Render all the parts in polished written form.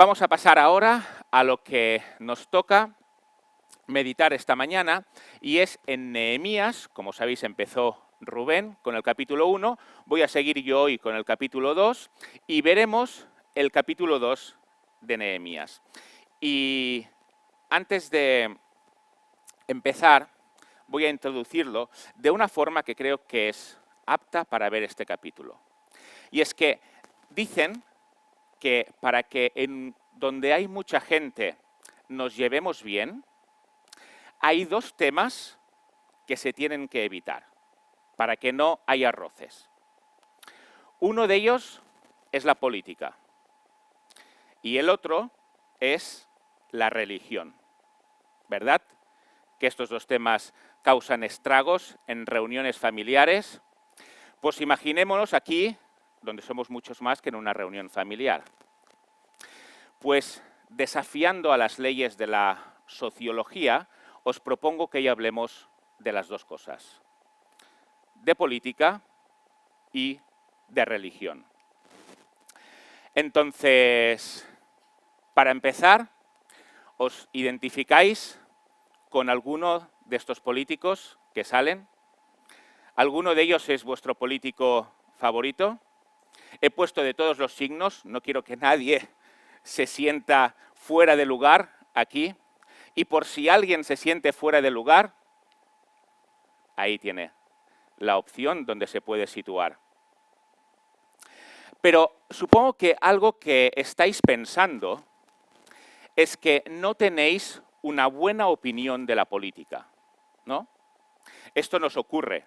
Vamos a pasar ahora a lo que nos toca meditar esta mañana, y es en Nehemías. Como sabéis, empezó Rubén con el capítulo 1, voy a seguir yo hoy con el capítulo 2, y veremos el capítulo 2 de Nehemías. Y antes de empezar, voy a introducirlo de una forma que creo que es apta para ver este capítulo. Y es que dicen que para que en donde hay mucha gente nos llevemos bien, hay dos temas que se tienen que evitar para que no haya roces. Uno de ellos es la política y el otro es la religión, ¿verdad? Que estos dos temas causan estragos en reuniones familiares. Pues imaginémonos aquí, donde somos muchos más que en una reunión familiar. Pues desafiando a las leyes de la sociología, os propongo que hoy hablemos de las dos cosas, de política y de religión. Entonces, para empezar, ¿os identificáis con alguno de estos políticos que salen? ¿Alguno de ellos es vuestro político favorito? He puesto de todos los signos, no quiero que nadie se sienta fuera de lugar aquí. Y por si alguien se siente fuera de lugar, ahí tiene la opción donde se puede situar. Pero supongo que algo que estáis pensando es que no tenéis una buena opinión de la política, ¿no? Esto nos ocurre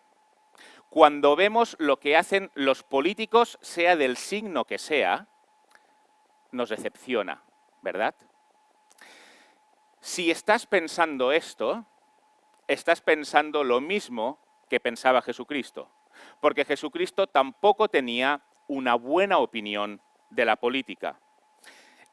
cuando vemos lo que hacen los políticos, sea del signo que sea, nos decepciona, ¿verdad? Si estás pensando esto, estás pensando lo mismo que pensaba Jesucristo, porque Jesucristo tampoco tenía una buena opinión de la política.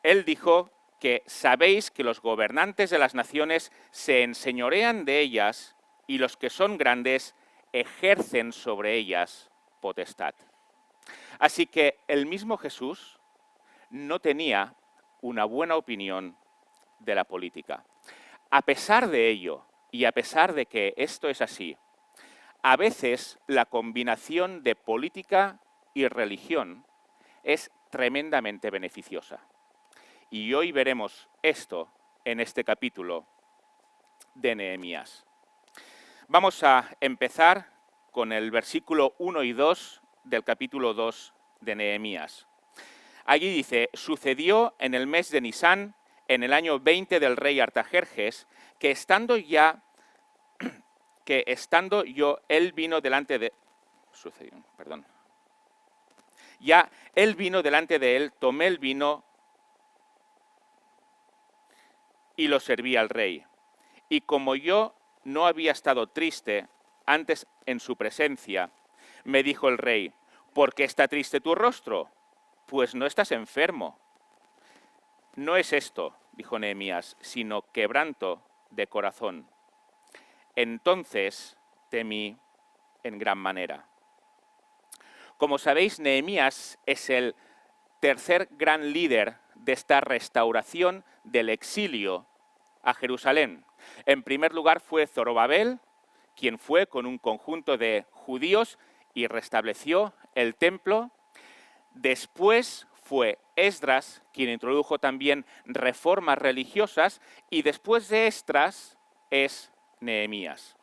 Él dijo que sabéis que los gobernantes de las naciones se enseñorean de ellas y los que son grandes ejercen sobre ellas potestad. Así que el mismo Jesús no tenía una buena opinión de la política. A pesar de ello, y a pesar de que esto es así, a veces la combinación de política y religión es tremendamente beneficiosa. Y hoy veremos esto en este capítulo de Nehemías. Vamos a empezar con el versículo 1 y 2 del capítulo 2 de Nehemías. Allí dice: sucedió en el mes de Nisán, en el año 20 del rey Artajerjes, que estando yo, él vino delante de... Ya él vino delante de él, tomé el vino y lo serví al rey. Y como yo no había estado triste antes en su presencia, me dijo el rey: ¿por qué está triste tu rostro? Pues no estás enfermo. No es esto, dijo Nehemías, sino quebranto de corazón. Entonces temí en gran manera. Como sabéis, Nehemías es el tercer gran líder de esta restauración del exilio a Jerusalén. En primer lugar fue Zorobabel, quien fue con un conjunto de judíos y restableció el templo. Después fue Esdras, quien introdujo también reformas religiosas, y después de Esdras es Nehemías,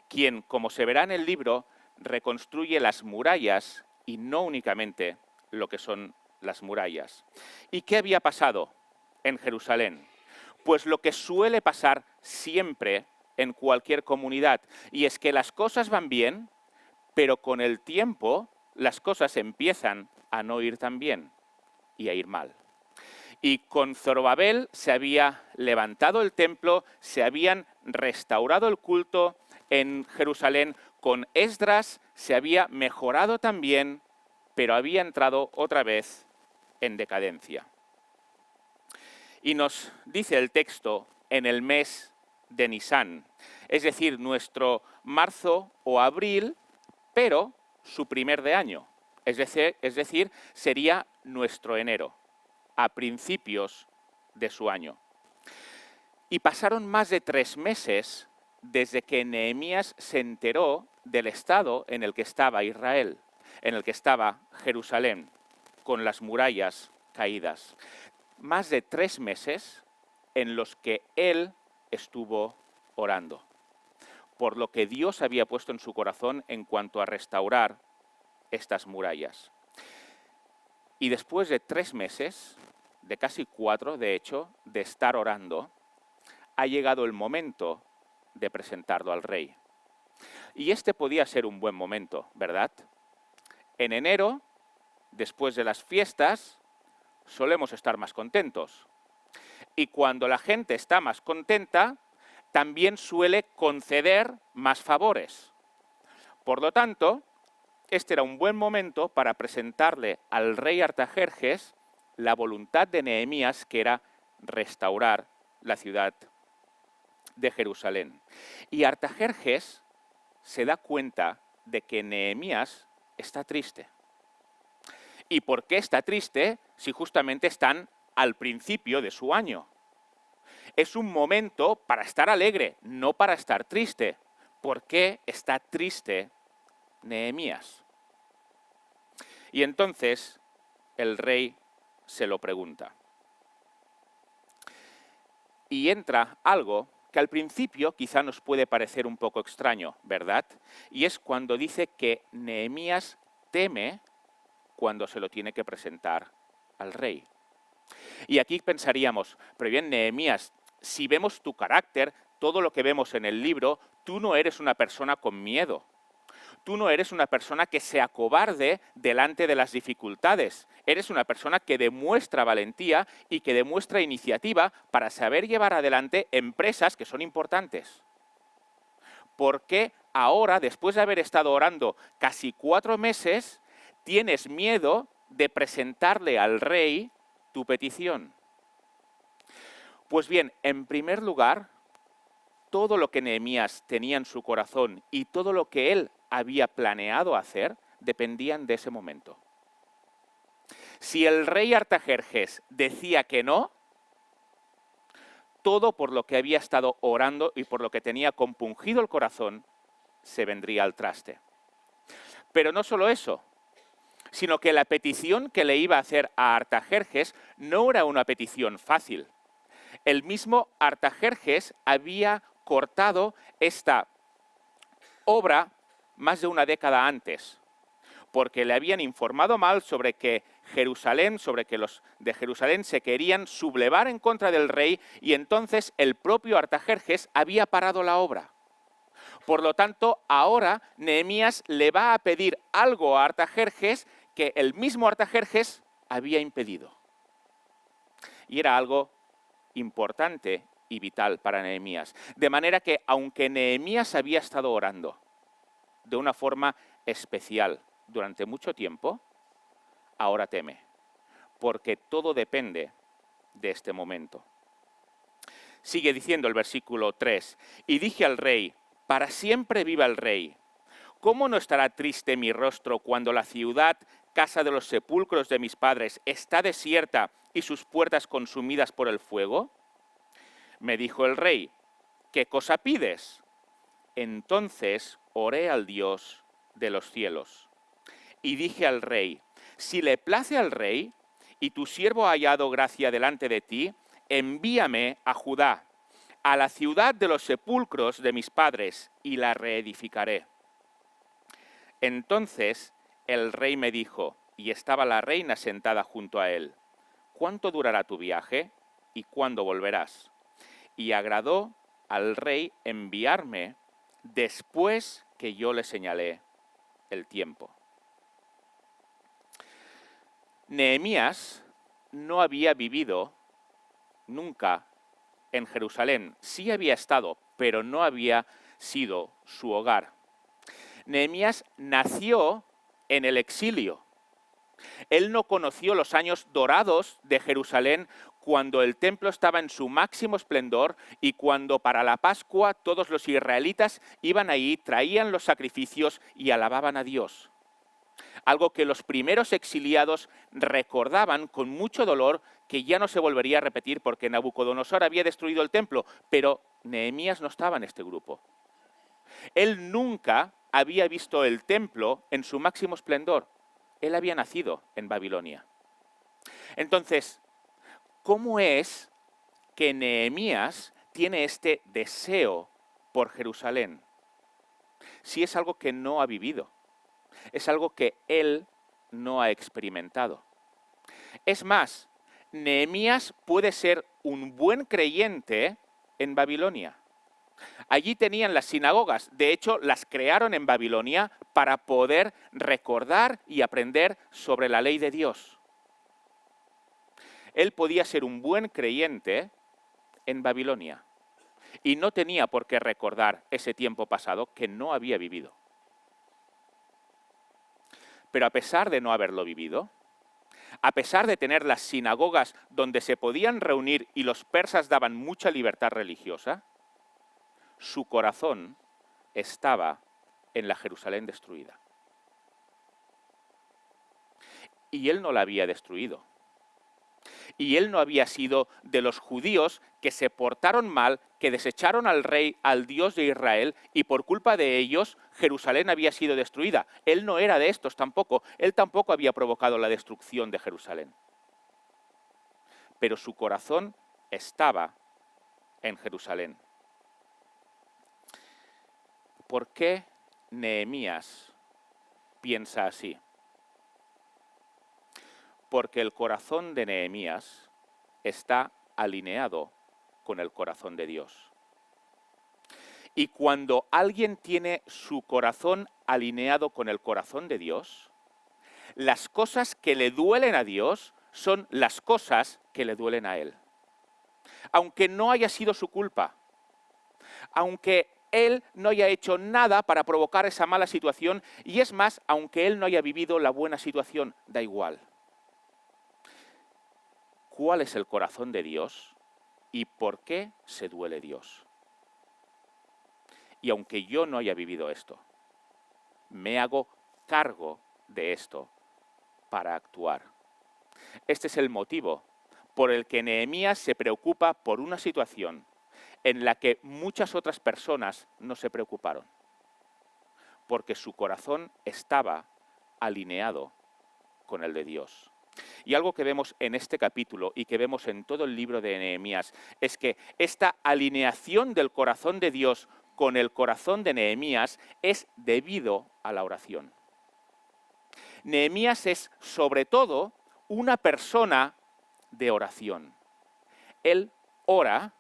quien, como se verá en el libro, reconstruye las murallas y no únicamente lo que son las murallas. ¿Y qué había pasado en Jerusalén? Pues lo que suele pasar siempre en cualquier comunidad, y es que las cosas van bien, pero con el tiempo las cosas empiezan a no ir tan bien y a ir mal. Y con Zorobabel se había levantado el templo, se habían restaurado el culto en Jerusalén. Con Esdras se había mejorado también, pero había entrado otra vez en decadencia. Y nos dice el texto en el mes de Nisán, es decir, nuestro marzo o abril, pero su primer de año, es decir, sería nuestro enero. a principios de su año. Y pasaron más de 3 meses desde que Nehemías se enteró del estado en el que estaba Israel, en el que estaba Jerusalén, con las murallas caídas. Más de 3 meses en los que él estuvo orando, por lo que Dios había puesto en su corazón en cuanto a restaurar estas murallas. Y después de 3 meses, de casi 4 de hecho, de estar orando, ha llegado el momento de presentarlo al rey. Y este podía ser un buen momento, ¿verdad? En enero, después de las fiestas, solemos estar más contentos. Y cuando la gente está más contenta, también suele conceder más favores. Por lo tanto, este era un buen momento para presentarle al rey Artajerjes la voluntad de Nehemías, que era restaurar la ciudad de Jerusalén. Y Artajerjes se da cuenta de que Nehemías está triste. ¿Y por qué está triste si justamente están al principio de su año? Es un momento para estar alegre, no para estar triste. ¿Por qué está triste Nehemías? Y entonces el rey se lo pregunta. Y entra algo que al principio quizá nos puede parecer un poco extraño, ¿verdad? Y es cuando dice que Nehemías teme cuando se lo tiene que presentar al rey. Y aquí pensaríamos, pero bien, Nehemías, si vemos tu carácter, todo lo que vemos en el libro, tú no eres una persona con miedo. Tú no eres una persona que se acobarde delante de las dificultades. Eres una persona que demuestra valentía y que demuestra iniciativa para saber llevar adelante empresas que son importantes. ¿Por qué ahora, después de haber estado orando casi 4 meses, tienes miedo de presentarle al rey tu petición? Pues bien, en primer lugar, todo lo que Nehemías tenía en su corazón y todo lo que él había planeado hacer dependían de ese momento. Si el rey Artajerjes decía que no, todo por lo que había estado orando y por lo que tenía compungido el corazón se vendría al traste. Pero no solo eso, sino que la petición que le iba a hacer a Artajerjes no era una petición fácil. El mismo Artajerjes había cortado esta obra más de una década antes, porque le habían informado mal sobre que Jerusalén, sobre que los de Jerusalén se querían sublevar en contra del rey, y entonces el propio Artajerjes había parado la obra. Por lo tanto, ahora Nehemías le va a pedir algo a Artajerjes que el mismo Artajerjes había impedido. Y era algo importante y vital para Nehemías. De manera que, aunque Nehemías había estado orando de una forma especial durante mucho tiempo, ahora teme, porque todo depende de este momento. Sigue diciendo el versículo 3, y dije al rey, para siempre viva el rey. ¿Cómo no estará triste mi rostro cuando la ciudad, casa de los sepulcros de mis padres, está desierta y sus puertas consumidas por el fuego? Me dijo el rey, ¿qué cosa pides? Entonces oré al Dios de los cielos. Y dije al rey, si le place al rey, y tu siervo ha hallado gracia delante de ti, envíame a Judá, a la ciudad de los sepulcros de mis padres, y la reedificaré. Entonces el rey me dijo, y estaba la reina sentada junto a él, ¿cuánto durará tu viaje y cuándo volverás? Y agradó al rey enviarme después que yo le señalé el tiempo. Nehemías no había vivido nunca en Jerusalén. Sí había estado, pero no había sido su hogar. Nehemías nació en el exilio. Él no conoció los años dorados de Jerusalén cuando el templo estaba en su máximo esplendor y cuando para la Pascua todos los israelitas iban ahí, traían los sacrificios y alababan a Dios. Algo que los primeros exiliados recordaban con mucho dolor que ya no se volvería a repetir porque Nabucodonosor había destruido el templo, pero Nehemías no estaba en este grupo. Él nunca había visto el templo en su máximo esplendor. Él había nacido en Babilonia. Entonces, ¿cómo es que Nehemías tiene este deseo por Jerusalén? Si es algo que no ha vivido, es algo que él no ha experimentado. Es más, Nehemías puede ser un buen creyente en Babilonia. Allí tenían las sinagogas, de hecho las crearon en Babilonia para poder recordar y aprender sobre la ley de Dios. Él podía ser un buen creyente en Babilonia y no tenía por qué recordar ese tiempo pasado que no había vivido. Pero a pesar de no haberlo vivido, a pesar de tener las sinagogas donde se podían reunir y los persas daban mucha libertad religiosa, su corazón estaba en la Jerusalén destruida. Y él no la había destruido. Y él no había sido de los judíos que se portaron mal, que desecharon al rey, al Dios de Israel, y por culpa de ellos Jerusalén había sido destruida. Él no era de estos tampoco. Él tampoco había provocado la destrucción de Jerusalén. Pero su corazón estaba en Jerusalén. ¿Por qué Nehemías piensa así? Porque el corazón de Nehemías está alineado con el corazón de Dios. Y cuando alguien tiene su corazón alineado con el corazón de Dios, las cosas que le duelen a Dios son las cosas que le duelen a él. Aunque no haya sido su culpa, aunque él no haya hecho nada para provocar esa mala situación, y es más, aunque él no haya vivido la buena situación, da igual. ¿Cuál es el corazón de Dios y por qué se duele Dios? Y aunque yo no haya vivido esto, me hago cargo de esto para actuar. Este es el motivo por el que Nehemías se preocupa por una situación en la que muchas otras personas no se preocuparon, porque su corazón estaba alineado con el de Dios. Y algo que vemos en este capítulo y que vemos en todo el libro de Nehemías es que esta alineación del corazón de Dios con el corazón de Nehemías es debido a la oración. Nehemías es sobre todo una persona de oración. Él ora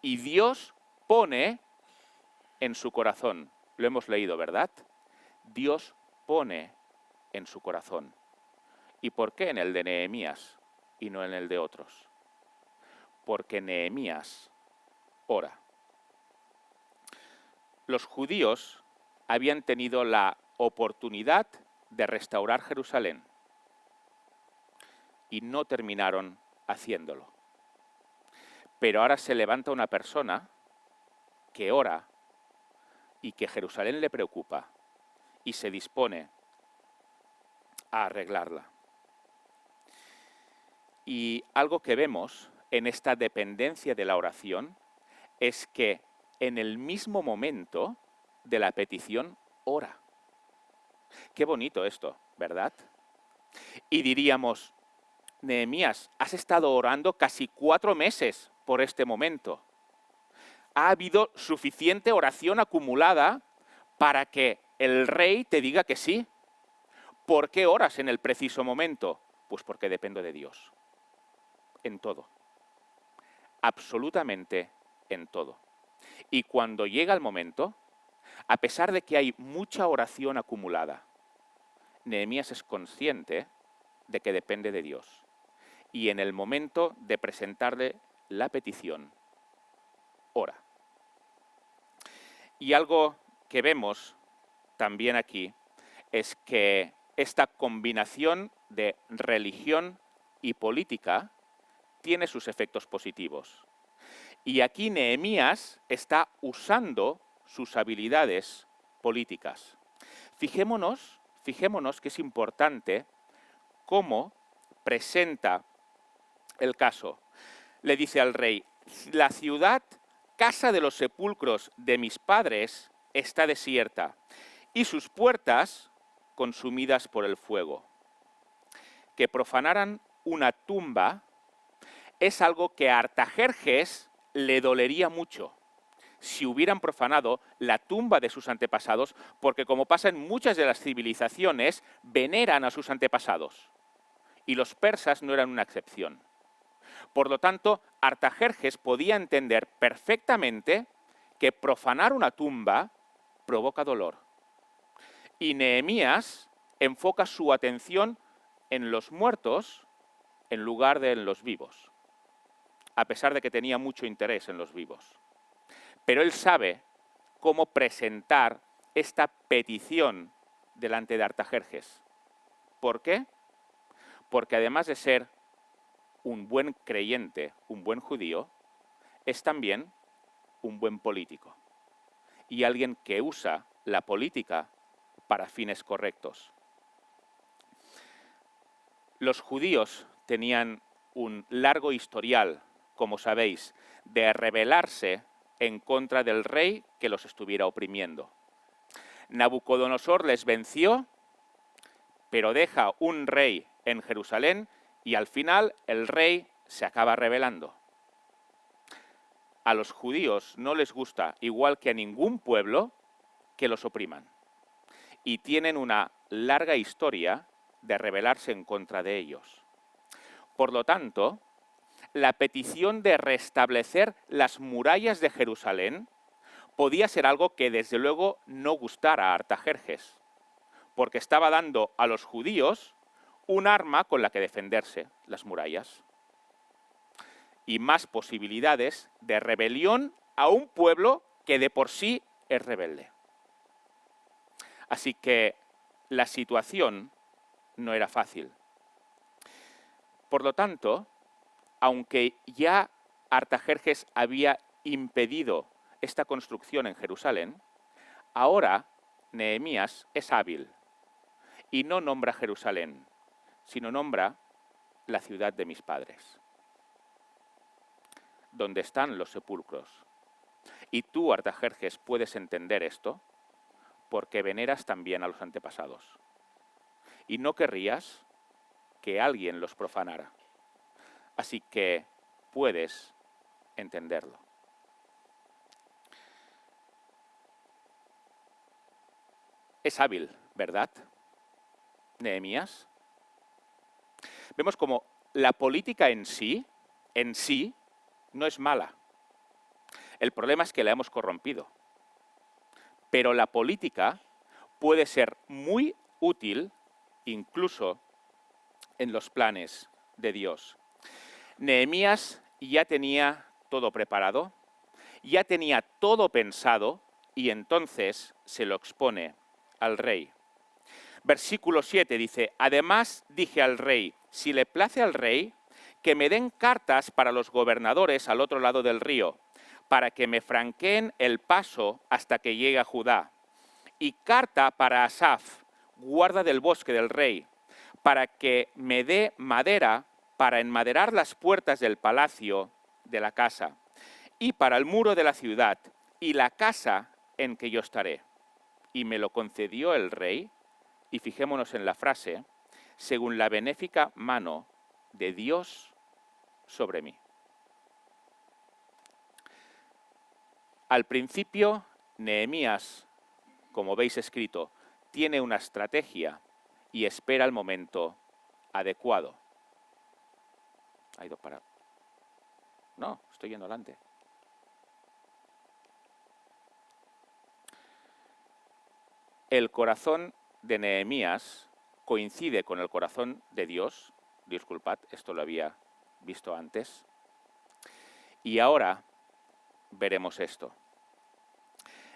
y Dios pone en su corazón. Lo hemos leído, ¿verdad? Dios pone en su corazón. ¿Y por qué en el de Nehemías y no en el de otros? Porque Nehemías ora. Los judíos habían tenido la oportunidad de restaurar Jerusalén y no terminaron haciéndolo. Pero ahora se levanta una persona que ora y que Jerusalén le preocupa y se dispone a arreglarla. Y algo que vemos en esta dependencia de la oración es que en el mismo momento de la petición ora. Qué bonito esto, ¿verdad? Y diríamos, Nehemías, has estado orando casi 4 meses por este momento. Ha habido suficiente oración acumulada para que el rey te diga que sí. ¿Por qué oras en el preciso momento? Pues porque dependo de Dios. En todo. Absolutamente en todo. Y cuando llega el momento, a pesar de que hay mucha oración acumulada, Nehemías es consciente de que depende de Dios. Y en el momento de presentarle la petición, ora. Y algo que vemos también aquí es que esta combinación de religión y política tiene sus efectos positivos. Y aquí Nehemías está usando sus habilidades políticas. Fijémonos que es importante cómo presenta el caso. Le dice al rey, la ciudad, casa de los sepulcros de mis padres, está desierta y sus puertas consumidas por el fuego. Que profanaran una tumba es algo que a Artajerjes le dolería mucho si hubieran profanado la tumba de sus antepasados, porque como pasa en muchas de las civilizaciones, veneran a sus antepasados. Y los persas no eran una excepción. Por lo tanto, Artajerjes podía entender perfectamente que profanar una tumba provoca dolor. Y Nehemías enfoca su atención en los muertos en lugar de en los vivos, a pesar de que tenía mucho interés en los vivos. Pero él sabe cómo presentar esta petición delante de Artajerjes. ¿Por qué? Porque además de ser un buen creyente, un buen judío, es también un buen político y alguien que usa la política para fines correctos. Los judíos tenían un largo historial, como sabéis, de rebelarse en contra del rey que los estuviera oprimiendo. Nabucodonosor les venció, pero deja un rey en Jerusalén y al final el rey se acaba rebelando. A los judíos no les gusta, igual que a ningún pueblo, que los opriman. Y tienen una larga historia de rebelarse en contra de ellos. Por lo tanto, la petición de restablecer las murallas de Jerusalén podía ser algo que desde luego no gustara a Artajerjes, porque estaba dando a los judíos un arma con la que defenderse, las murallas, y más posibilidades de rebelión a un pueblo que de por sí es rebelde. Así que la situación no era fácil. Por lo tanto, aunque ya Artajerjes había impedido esta construcción en Jerusalén, ahora Nehemías es hábil y no nombra Jerusalén, sino nombra la ciudad de mis padres, donde están los sepulcros. Y tú, Artajerjes, puedes entender esto porque veneras también a los antepasados. Y no querrías que alguien los profanara. Así que puedes entenderlo. Es hábil, ¿verdad? Nehemías. Vemos como la política en sí no es mala. El problema es que la hemos corrompido. Pero la política puede ser muy útil incluso en los planes de Dios. Nehemías ya tenía todo preparado, ya tenía todo pensado y entonces se lo expone al rey. Versículo 7 dice, además dije al rey, si le place al rey, que me den cartas para los gobernadores al otro lado del río, para que me franqueen el paso hasta que llegue a Judá, y carta para Asaf, guarda del bosque del rey, para que me dé madera para enmaderar las puertas del palacio de la casa, y para el muro de la ciudad, y la casa en que yo estaré. Y me lo concedió el rey, y fijémonos en la frase, según la benéfica mano de Dios sobre mí. Al principio, Nehemías, como veis escrito, tiene una estrategia y espera el momento adecuado. ¿Ha ido para...? No, estoy yendo adelante. El corazón de Nehemías coincide con el corazón de Dios. Disculpad, esto lo había visto antes. Y ahora veremos esto.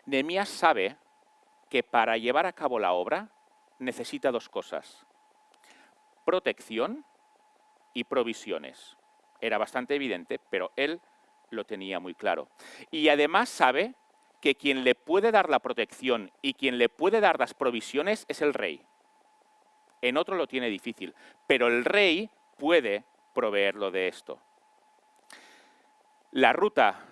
Nehemías sabe que para llevar a cabo la obra necesita dos cosas: protección y provisiones. Era bastante evidente, pero él lo tenía muy claro. Y además sabe que quien le puede dar la protección y quien le puede dar las provisiones es el rey. En otro lo tiene difícil, pero el rey puede proveerlo de esto. La ruta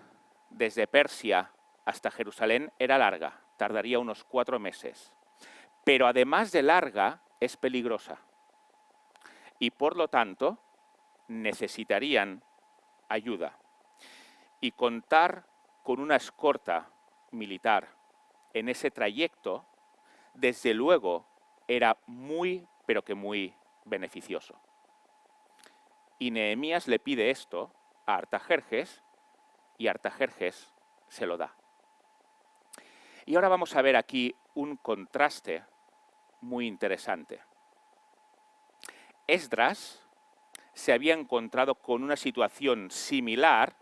desde Persia hasta Jerusalén era larga, tardaría unos 4 meses. Pero además de larga, es peligrosa. Y por lo tanto, necesitarían ayuda. Y contar con una escolta militar en ese trayecto, desde luego, era muy, pero que muy beneficioso. Y Nehemías le pide esto a Artajerjes, y Artajerjes se lo da. Y ahora vamos a ver aquí un contraste muy interesante. Esdras se había encontrado con una situación similar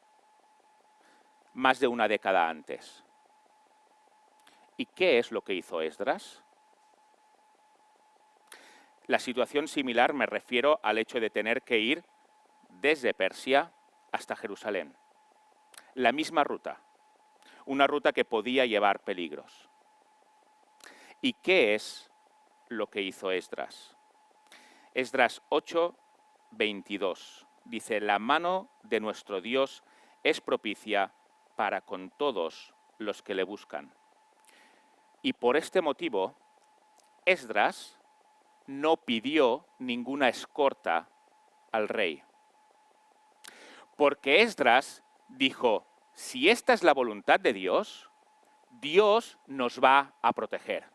más de una década antes. ¿Y qué es lo que hizo Esdras? La situación similar me refiero al hecho de tener que ir desde Persia hasta Jerusalén. La misma ruta, una ruta que podía llevar peligros. ¿Y qué es lo que hizo Esdras? Esdras 8:22 dice: la mano de nuestro Dios es propicia para con todos los que le buscan. Y por este motivo, Esdras no pidió ninguna escolta al rey. Porque Esdras dijo: si esta es la voluntad de Dios, Dios nos va a proteger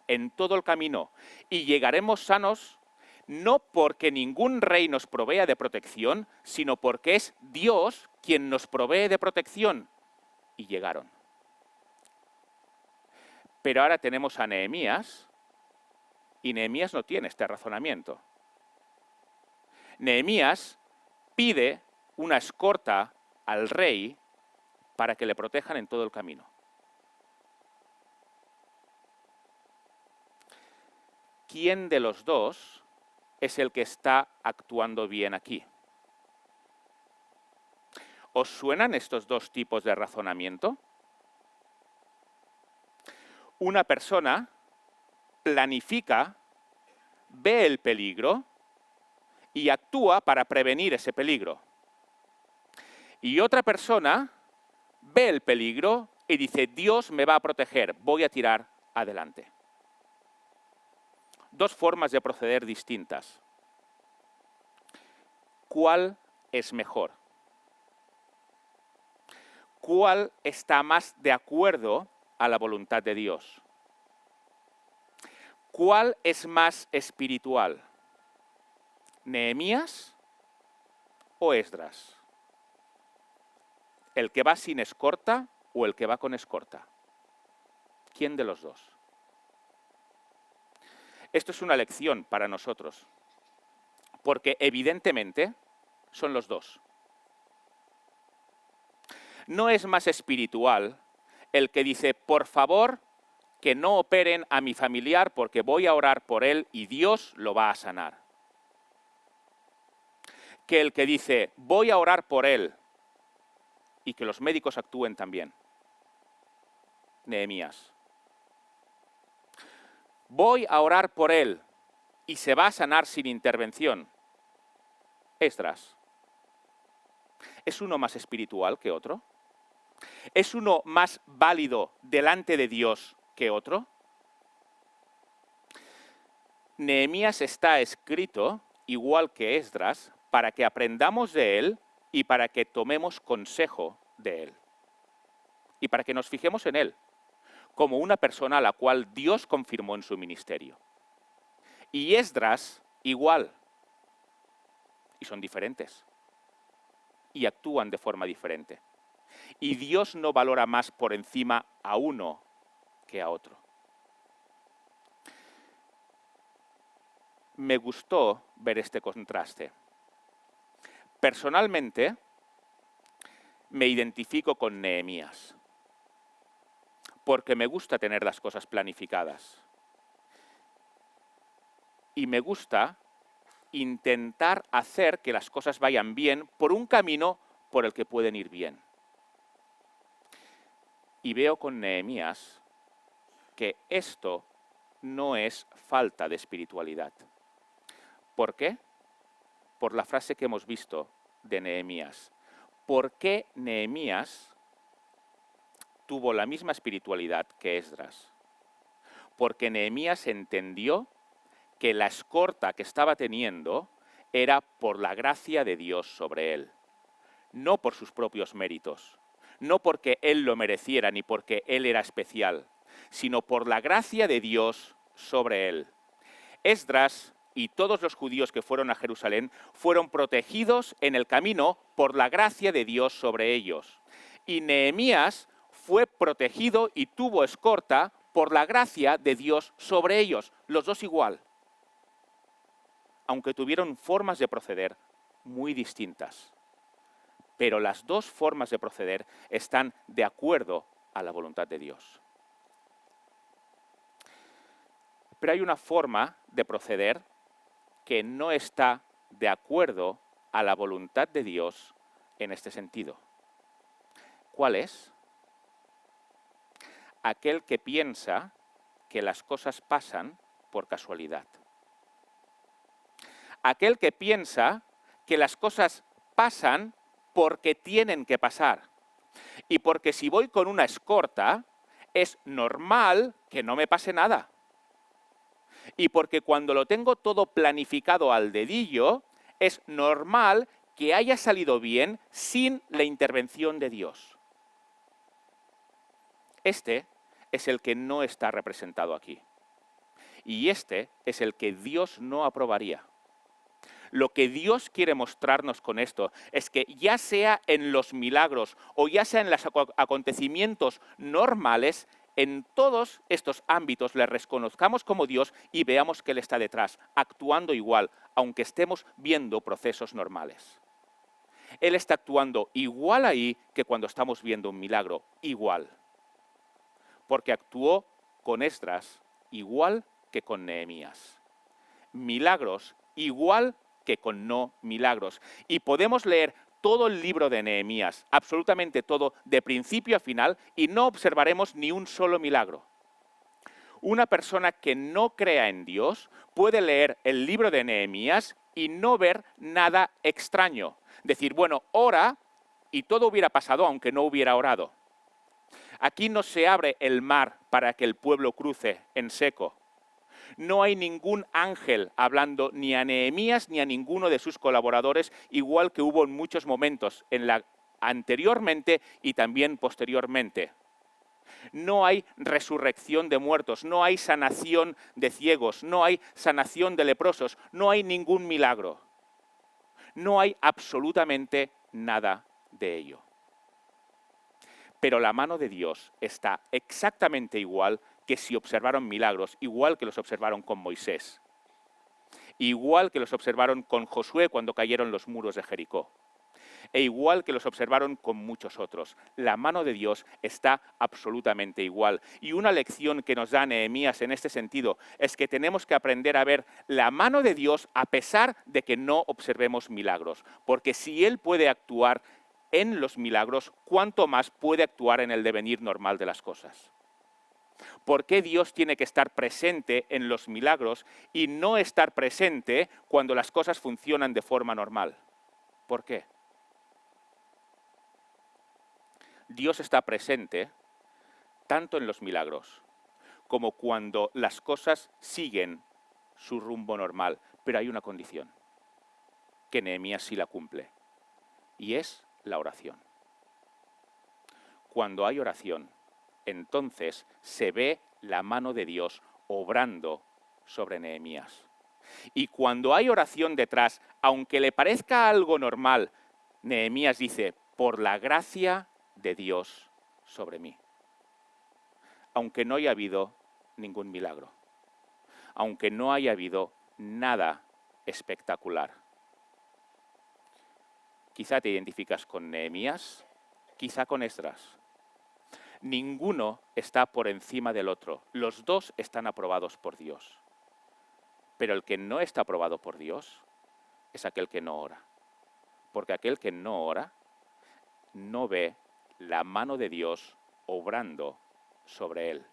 en todo el camino y llegaremos sanos, no porque ningún rey nos provea de protección, sino porque es Dios quien nos provee de protección. Y llegaron. Pero ahora tenemos a Nehemías, y Nehemías no tiene este razonamiento. Nehemías pide una escolta al rey para que le protejan en todo el camino. ¿Quién de los dos es el que está actuando bien aquí? ¿Os suenan estos dos tipos de razonamiento? Una persona planifica, ve el peligro y actúa para prevenir ese peligro. Y otra persona ve el peligro y dice: Dios me va a proteger, voy a tirar adelante. Dos formas de proceder distintas. ¿Cuál es mejor? ¿Cuál está más de acuerdo a la voluntad de Dios? ¿Cuál es más espiritual? ¿Nehemías o Esdras? ¿El que va sin escolta o el que va con escolta? ¿Quién de los dos? Esto es una lección para nosotros, porque evidentemente son los dos. No es más espiritual el que dice: por favor, que no operen a mi familiar porque voy a orar por él y Dios lo va a sanar. Que el que dice: voy a orar por él y que los médicos actúen también. Nehemías. Voy a orar por él y se va a sanar sin intervención. Esdras. ¿Es uno más espiritual que otro? ¿Es uno más válido delante de Dios que otro? Nehemías está escrito, igual que Esdras, para que aprendamos de él y para que tomemos consejo de él. Y para que nos fijemos en él, como una persona a la cual Dios confirmó en su ministerio. Y Esdras, igual. Y son diferentes. Y actúan de forma diferente. Y Dios no valora más por encima a uno que a otro. Me gustó ver este contraste. Personalmente, me identifico con Nehemías, porque me gusta tener las cosas planificadas. Y me gusta intentar hacer que las cosas vayan bien por un camino por el que pueden ir bien. Y veo con Nehemías que esto no es falta de espiritualidad. ¿Por qué? por la frase que hemos visto de Nehemías. ¿Por qué Nehemías tuvo la misma espiritualidad que Esdras? Porque Nehemías entendió que la escorta que estaba teniendo era por la gracia de Dios sobre él, no por sus propios méritos, no porque él lo mereciera ni porque él era especial, sino por la gracia de Dios sobre él. Esdras y todos los judíos que fueron a Jerusalén fueron protegidos en el camino por la gracia de Dios sobre ellos. Y Nehemías fue protegido y tuvo escorta por la gracia de Dios sobre ellos, los dos igual, aunque tuvieron formas de proceder muy distintas. Pero las dos formas de proceder están de acuerdo a la voluntad de Dios. Pero hay una forma de proceder que no está de acuerdo a la voluntad de Dios en este sentido. ¿Cuál es? Aquel que piensa que las cosas pasan por casualidad. Aquel que piensa que las cosas pasan porque tienen que pasar. Y porque si voy con una escorta, es normal que no me pase nada. Y porque cuando lo tengo todo planificado al dedillo, es normal que haya salido bien sin la intervención de Dios. Este es el que no está representado aquí. Y este es el que Dios no aprobaría. Lo que Dios quiere mostrarnos con esto es que ya sea en los milagros o ya sea en los acontecimientos normales, en todos estos ámbitos le reconozcamos como Dios y veamos que Él está detrás, actuando igual, aunque estemos viendo procesos normales. Él está actuando igual ahí que cuando estamos viendo un milagro, igual. Porque actuó con Esdras igual que con Nehemías. Milagros igual que con no milagros. Y podemos leer todo el libro de Nehemías, absolutamente todo, de principio a final, y no observaremos ni un solo milagro. Una persona que no crea en Dios puede leer el libro de Nehemías y no ver nada extraño. Decir, bueno, ora y todo hubiera pasado aunque no hubiera orado. Aquí no se abre el mar para que el pueblo cruce en seco. No hay ningún ángel hablando ni a Nehemías ni a ninguno de sus colaboradores, igual que hubo en muchos momentos anteriormente y también posteriormente. No hay resurrección de muertos, no hay sanación de ciegos, no hay sanación de leprosos, no hay ningún milagro. No hay absolutamente nada de ello. Pero la mano de Dios está exactamente igual que si observaron milagros, igual que los observaron con Moisés, igual que los observaron con Josué cuando cayeron los muros de Jericó, e igual que los observaron con muchos otros. La mano de Dios está absolutamente igual. Y una lección que nos da Nehemías en este sentido es que tenemos que aprender a ver la mano de Dios a pesar de que no observemos milagros, porque si Él puede actuar en los milagros, ¿cuánto más puede actuar en el devenir normal de las cosas? ¿Por qué Dios tiene que estar presente en los milagros y no estar presente cuando las cosas funcionan de forma normal? ¿Por qué? Dios está presente tanto en los milagros como cuando las cosas siguen su rumbo normal. Pero hay una condición, que Nehemías sí la cumple, y es la oración. Cuando hay oración, entonces se ve la mano de Dios obrando sobre Nehemías. Y cuando hay oración detrás, aunque le parezca algo normal, Nehemías dice, por la gracia de Dios sobre mí. Aunque no haya habido ningún milagro. Aunque no haya habido nada espectacular. Quizá te identificas con Nehemías, quizá con Esdras. Ninguno está por encima del otro. Los dos están aprobados por Dios. Pero el que no está aprobado por Dios es aquel que no ora. Porque aquel que no ora no ve la mano de Dios obrando sobre él.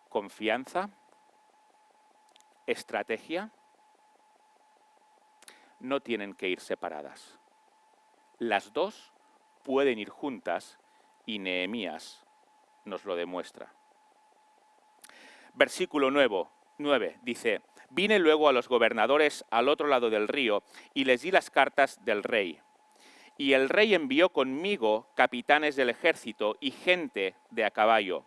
Confianza, estrategia no tienen que ir separadas. Las dos pueden ir juntas y Nehemías nos lo demuestra. Versículo 9 dice: vine luego a los gobernadores al otro lado del río y les di las cartas del rey. Y el rey envió conmigo capitanes del ejército y gente de a caballo.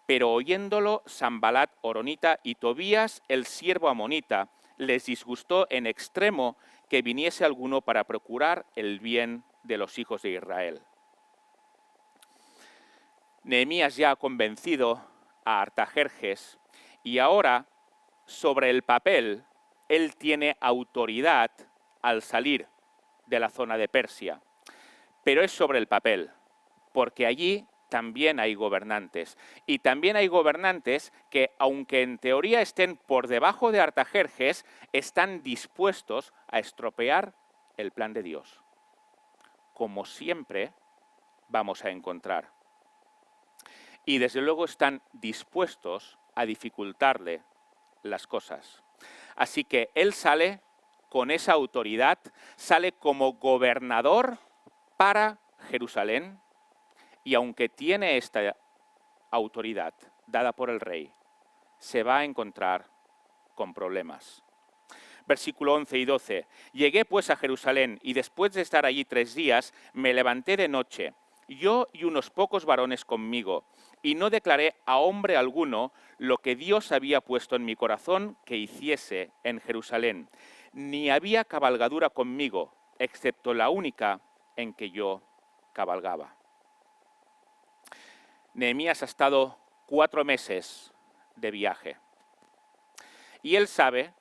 Pero oyéndolo, Sanbalat horonita y Tobías el siervo amonita les disgustó en extremo que viniese alguno para procurar el bien de los hijos de Israel. Nehemías ya ha convencido a Artajerjes y ahora, sobre el papel, él tiene autoridad al salir de la zona de Persia. Pero es sobre el papel, porque allí también hay gobernantes. Y también hay gobernantes que, aunque en teoría estén por debajo de Artajerjes, están dispuestos a estropear el plan de Dios. Como siempre vamos a encontrar. Y desde luego están dispuestos a dificultarle las cosas. Así que él sale con esa autoridad, sale como gobernador para Jerusalén, y aunque tiene esta autoridad dada por el rey, se va a encontrar con problemas. Versículo 11 y 12. Llegué pues a Jerusalén y después de estar allí 3 días, me levanté de noche, yo y unos pocos varones conmigo, y no declaré a hombre alguno lo que Dios había puesto en mi corazón que hiciese en Jerusalén. Ni había cabalgadura conmigo, excepto la única en que yo cabalgaba. Nehemías ha estado 4 meses de viaje. Y él sabe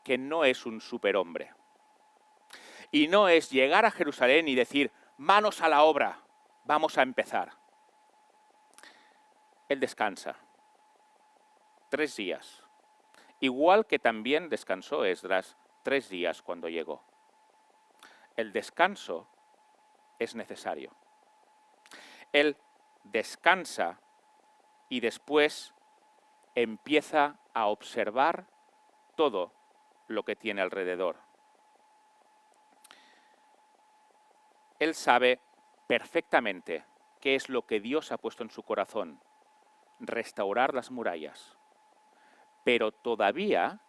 que no es un superhombre. Y no es llegar a Jerusalén y decir, manos a la obra, vamos a empezar. Él descansa 3 días. Igual que también descansó Esdras 3 días cuando llegó. El descanso es necesario. Él descansa y después empieza a observar todo lo que tiene alrededor. Él sabe perfectamente qué es lo que Dios ha puesto en su corazón: restaurar las murallas. Pero todavía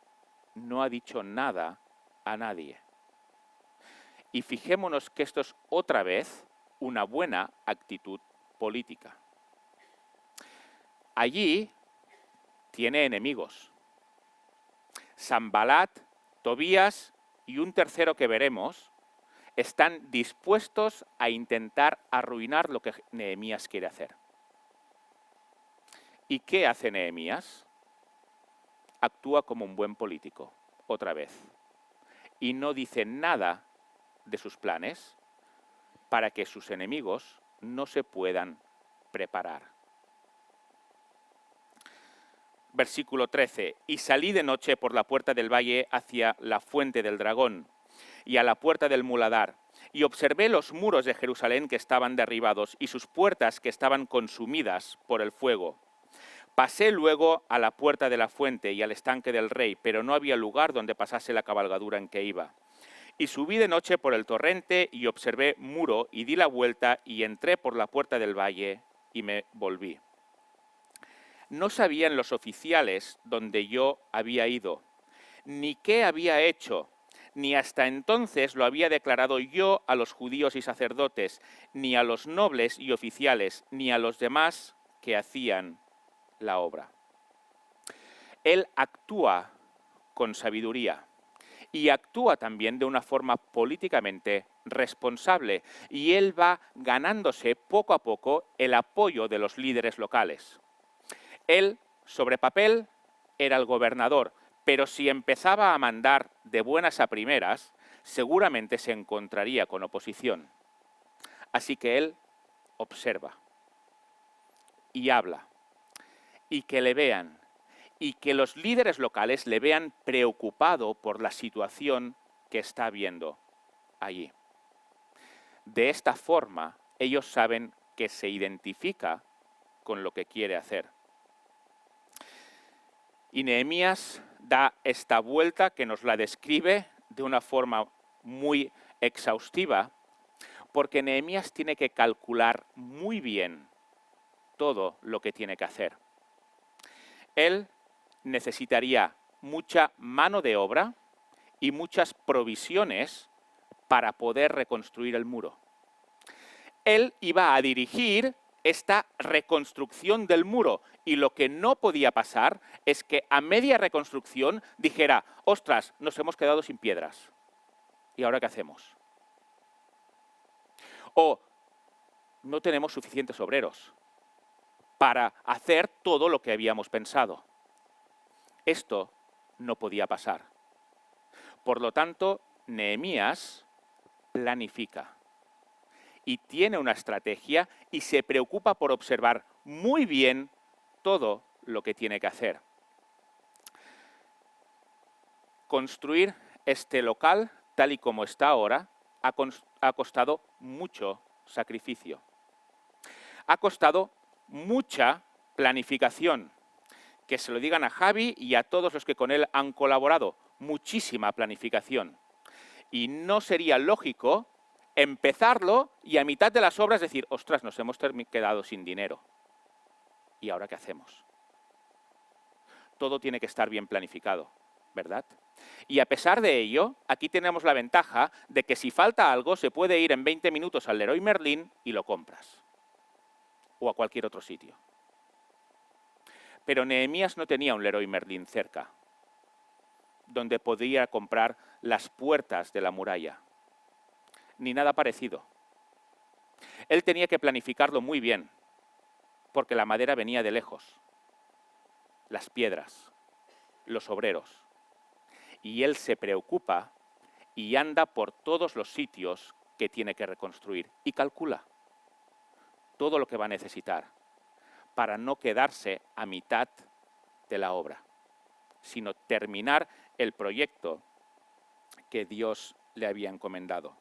no ha dicho nada a nadie. Y fijémonos que esto es otra vez una buena actitud política. Allí tiene enemigos. Sanbalat, Tobías y un tercero que veremos están dispuestos a intentar arruinar lo que Nehemías quiere hacer. ¿Y qué hace Nehemías? Actúa como un buen político, otra vez, y no dice nada de sus planes para que sus enemigos no se puedan preparar. Versículo 13. Y salí de noche por la puerta del valle hacia la fuente del dragón y a la puerta del muladar, y observé los muros de Jerusalén que estaban derribados y sus puertas que estaban consumidas por el fuego. Pasé luego a la puerta de la fuente y al estanque del rey, pero no había lugar donde pasase la cabalgadura en que iba. Y subí de noche por el torrente y observé muro y di la vuelta y entré por la puerta del valle y me volví. No sabían los oficiales donde yo había ido, ni qué había hecho, ni hasta entonces lo había declarado yo a los judíos y sacerdotes, ni a los nobles y oficiales, ni a los demás que hacían la obra. Él actúa con sabiduría y actúa también de una forma políticamente responsable, y él va ganándose poco a poco el apoyo de los líderes locales. Él, sobre papel, era el gobernador, pero si empezaba a mandar de buenas a primeras, seguramente se encontraría con oposición. Así que él observa y habla, y que le vean, y que los líderes locales le vean preocupado por la situación que está viendo allí. De esta forma, ellos saben que se identifica con lo que quiere hacer. Y Nehemías da esta vuelta que nos la describe de una forma muy exhaustiva, porque Nehemías tiene que calcular muy bien todo lo que tiene que hacer. Él necesitaría mucha mano de obra y muchas provisiones para poder reconstruir el muro. Él iba a dirigir esta reconstrucción del muro y lo que no podía pasar es que a media reconstrucción dijera, ostras, nos hemos quedado sin piedras. ¿Y ahora qué hacemos? O no tenemos suficientes obreros para hacer todo lo que habíamos pensado. Esto no podía pasar. Por lo tanto, Nehemías planifica y tiene una estrategia y se preocupa por observar muy bien todo lo que tiene que hacer. Construir este local, tal y como está ahora, ha costado mucho sacrificio. Ha costado mucha planificación. Que se lo digan a Javi y a todos los que con él han colaborado. Muchísima planificación. Y no sería lógico empezarlo y a mitad de las obras decir, ostras, nos hemos quedado sin dinero. ¿Y ahora qué hacemos? Todo tiene que estar bien planificado, ¿verdad? Y a pesar de ello, aquí tenemos la ventaja de que si falta algo, se puede ir en 20 minutos al Leroy Merlin y lo compras. O a cualquier otro sitio. Pero Nehemías no tenía un Leroy Merlin cerca, donde podía comprar las puertas de la muralla, ni nada parecido. Él tenía que planificarlo muy bien, porque la madera venía de lejos, las piedras, los obreros. Y él se preocupa y anda por todos los sitios que tiene que reconstruir y calcula todo lo que va a necesitar para no quedarse a mitad de la obra, sino terminar el proyecto que Dios le había encomendado.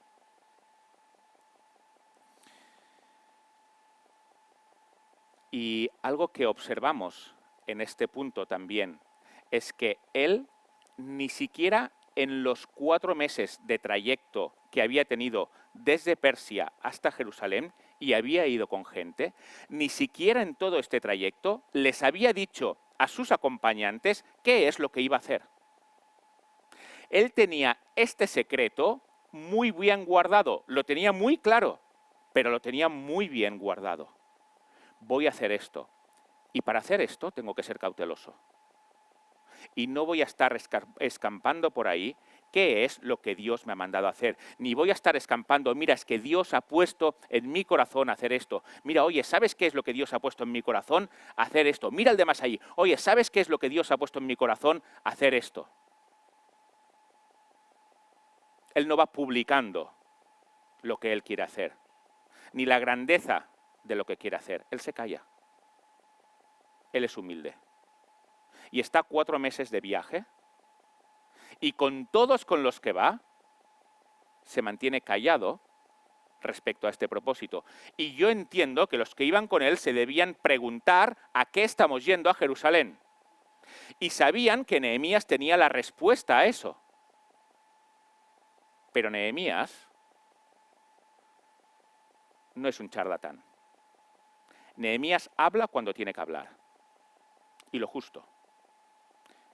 Y algo que observamos en este punto también es que él ni siquiera en los 4 meses de trayecto que había tenido desde Persia hasta Jerusalén y había ido con gente, ni siquiera en todo este trayecto les había dicho a sus acompañantes qué es lo que iba a hacer. Él tenía este secreto muy bien guardado, lo tenía muy claro, pero lo tenía muy bien guardado. Voy a hacer esto, y para hacer esto tengo que ser cauteloso. Y no voy a estar escampando por ahí qué es lo que Dios me ha mandado a hacer. Ni voy a estar escampando, mira, es que Dios ha puesto en mi corazón hacer esto. Mira, oye, ¿sabes qué es lo que Dios ha puesto en mi corazón? Hacer esto. Mira el de más allí. Oye, ¿sabes qué es lo que Dios ha puesto en mi corazón? Hacer esto. Él no va publicando lo que él quiere hacer, ni la grandeza de lo que quiere hacer. Él se calla. Él es humilde. Y está 4 meses de viaje y con todos con los que va, se mantiene callado respecto a este propósito. Y yo entiendo que los que iban con él se debían preguntar a qué estamos yendo a Jerusalén. Y sabían que Nehemías tenía la respuesta a eso. Pero Nehemías no es un charlatán. Nehemías habla cuando tiene que hablar. Y lo justo.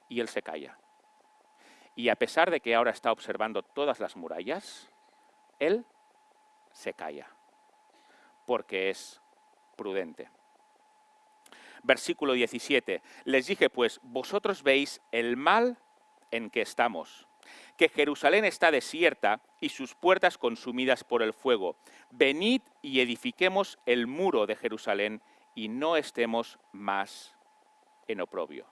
Y él se calla. Y a pesar de que ahora está observando todas las murallas, él se calla. Porque es prudente. Versículo 17. Les dije, pues, vosotros veis el mal en que estamos, que Jerusalén está desierta y sus puertas consumidas por el fuego. Venid y edifiquemos el muro de Jerusalén y no estemos más en oprobio.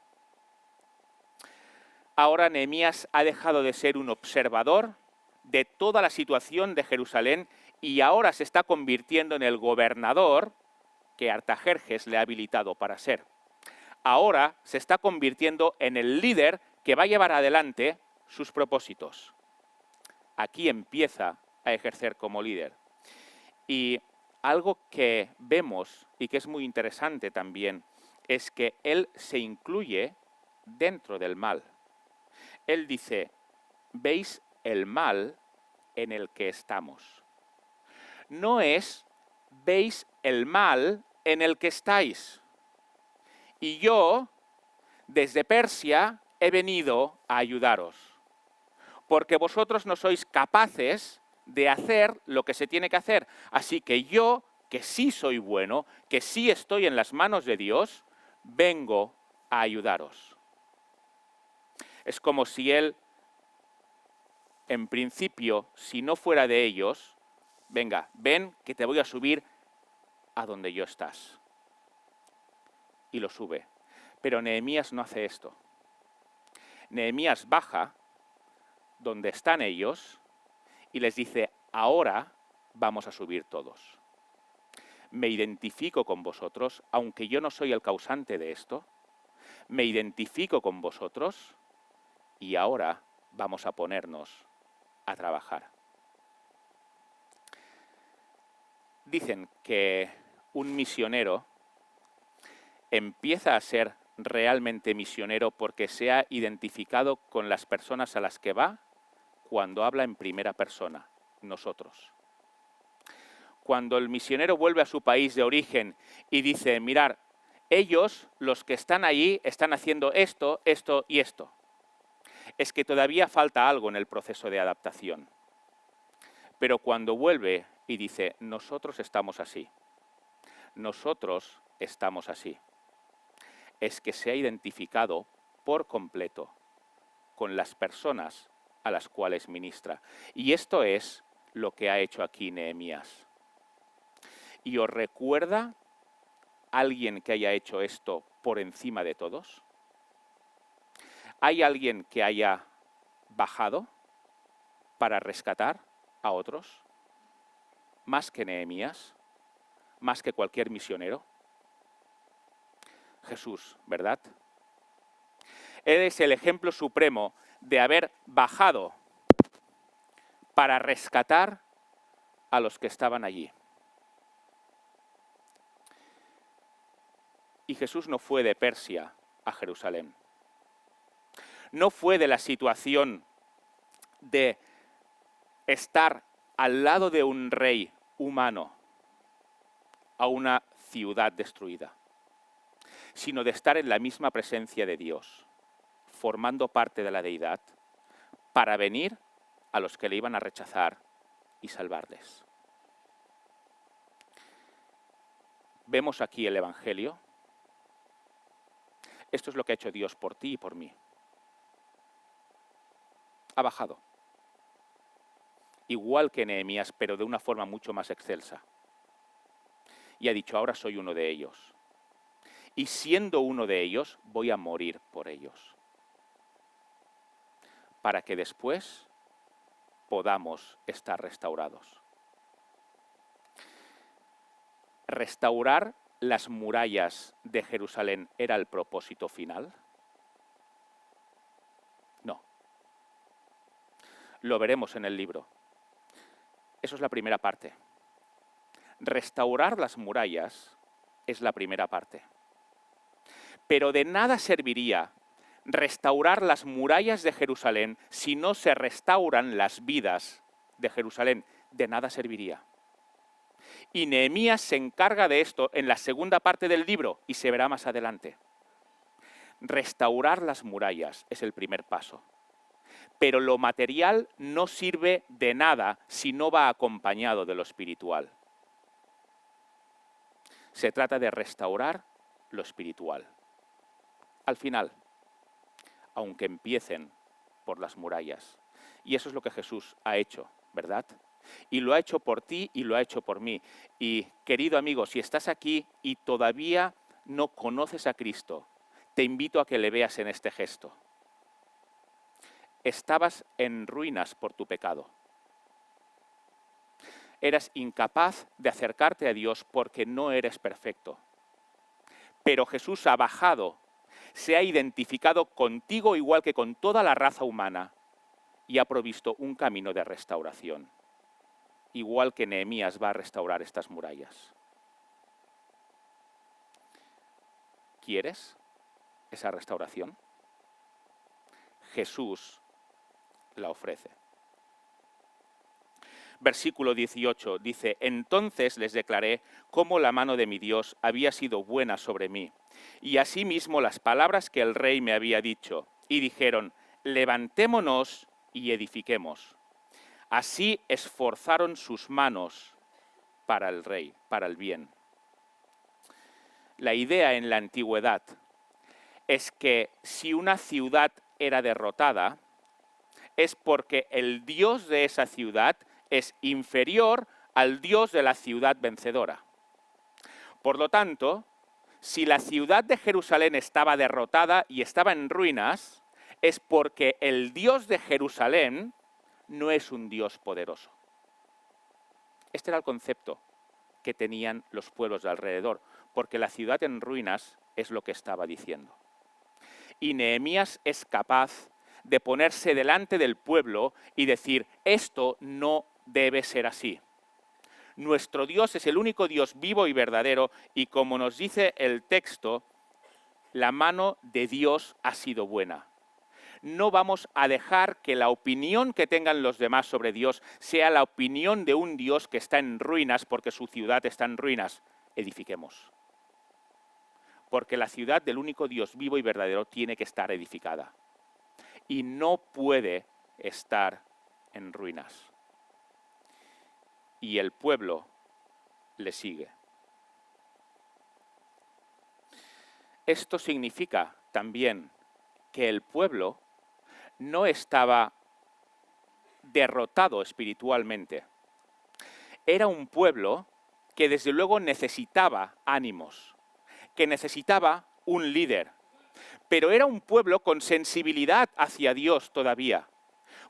Ahora Nehemías ha dejado de ser un observador de toda la situación de Jerusalén y ahora se está convirtiendo en el gobernador que Artajerjes le ha habilitado para ser. Ahora se está convirtiendo en el líder que va a llevar adelante sus propósitos. Aquí empieza a ejercer como líder. Y algo que vemos y que es muy interesante también es que él se incluye dentro del mal. Él dice, ¿veis el mal en el que estamos. No es, veis el mal en el que estáis. Y yo, desde Persia, he venido a ayudaros. Porque vosotros no sois capaces de hacer lo que se tiene que hacer. Así que yo, que sí soy bueno, que sí estoy en las manos de Dios, vengo a ayudaros. Es como si Él, en principio, si no fuera de ellos, venga, ven que te voy a subir a donde yo estás. Y lo sube. Pero Nehemías no hace esto. Nehemías baja donde están ellos y les dice, ahora vamos a subir todos. Me identifico con vosotros, aunque yo no soy el causante de esto, me identifico con vosotros y ahora vamos a ponernos a trabajar. Dicen que un misionero empieza a ser realmente misionero porque se ha identificado con las personas a las que va cuando habla en primera persona, nosotros. Cuando el misionero vuelve a su país de origen y dice, mirad, ellos, los que están allí, están haciendo esto, esto y esto. Es que todavía falta algo en el proceso de adaptación. Pero cuando vuelve y dice, nosotros estamos así, nosotros estamos así, es que se ha identificado por completo con las personas a las cuales ministra. Y esto es lo que ha hecho aquí Nehemías. ¿Y os recuerda alguien que haya hecho esto por encima de todos? ¿Hay alguien que haya bajado para rescatar a otros? Más que Nehemías, más que cualquier misionero. Jesús, ¿verdad? Él es el ejemplo supremo de haber bajado para rescatar a los que estaban allí. Y Jesús no fue de Persia a Jerusalén. No fue de la situación de estar al lado de un rey humano a una ciudad destruida, sino de estar en la misma presencia de Dios, formando parte de la deidad, para venir a los que le iban a rechazar y salvarles. Vemos aquí el Evangelio. Esto es lo que ha hecho Dios por ti y por mí. Ha bajado. Igual que Nehemías, pero de una forma mucho más excelsa. Y ha dicho, ahora soy uno de ellos. Y siendo uno de ellos, voy a morir por ellos. Para que después podamos estar restaurados. ¿Restaurar las murallas de Jerusalén era el propósito final? No. Lo veremos en el libro. Eso es la primera parte. Restaurar las murallas es la primera parte. Pero de nada serviría restaurar las murallas de Jerusalén si no se restauran las vidas de Jerusalén. De nada serviría. Y Nehemías se encarga de esto en la segunda parte del libro y se verá más adelante. Restaurar las murallas es el primer paso. Pero lo material no sirve de nada si no va acompañado de lo espiritual. Se trata de restaurar lo espiritual. Al final, aunque empiecen por las murallas. Y eso es lo que Jesús ha hecho, ¿verdad? Y lo ha hecho por ti y lo ha hecho por mí. Y querido amigo, si estás aquí y todavía no conoces a Cristo, te invito a que le veas en este gesto. Estabas en ruinas por tu pecado. Eras incapaz de acercarte a Dios porque no eres perfecto. Pero Jesús ha bajado, se ha identificado contigo igual que con toda la raza humana y ha provisto un camino de restauración. Igual que Nehemías va a restaurar estas murallas. ¿Quieres esa restauración? Jesús la ofrece. Versículo 18 dice, entonces les declaré cómo la mano de mi Dios había sido buena sobre mí, y asimismo las palabras que el rey me había dicho, y dijeron, levantémonos y edifiquemos. Así esforzaron sus manos para el rey, para el bien. La idea en la antigüedad es que si una ciudad era derrotada, es porque el Dios de esa ciudad es inferior al Dios de la ciudad vencedora. Por lo tanto, si la ciudad de Jerusalén estaba derrotada y estaba en ruinas, es porque el Dios de Jerusalén no es un Dios poderoso. Este era el concepto que tenían los pueblos de alrededor, porque la ciudad en ruinas es lo que estaba diciendo. Y Nehemías es capaz de ponerse delante del pueblo y decir, esto no debe ser así. Nuestro Dios es el único Dios vivo y verdadero, y como nos dice el texto, la mano de Dios ha sido buena. No vamos a dejar que la opinión que tengan los demás sobre Dios sea la opinión de un Dios que está en ruinas porque su ciudad está en ruinas. Edifiquemos. Porque la ciudad del único Dios vivo y verdadero tiene que estar edificada. Y no puede estar en ruinas. Y el pueblo le sigue. Esto significa también que el pueblo no estaba derrotado espiritualmente. Era un pueblo que desde luego necesitaba ánimos, que necesitaba un líder, pero era un pueblo con sensibilidad hacia Dios todavía.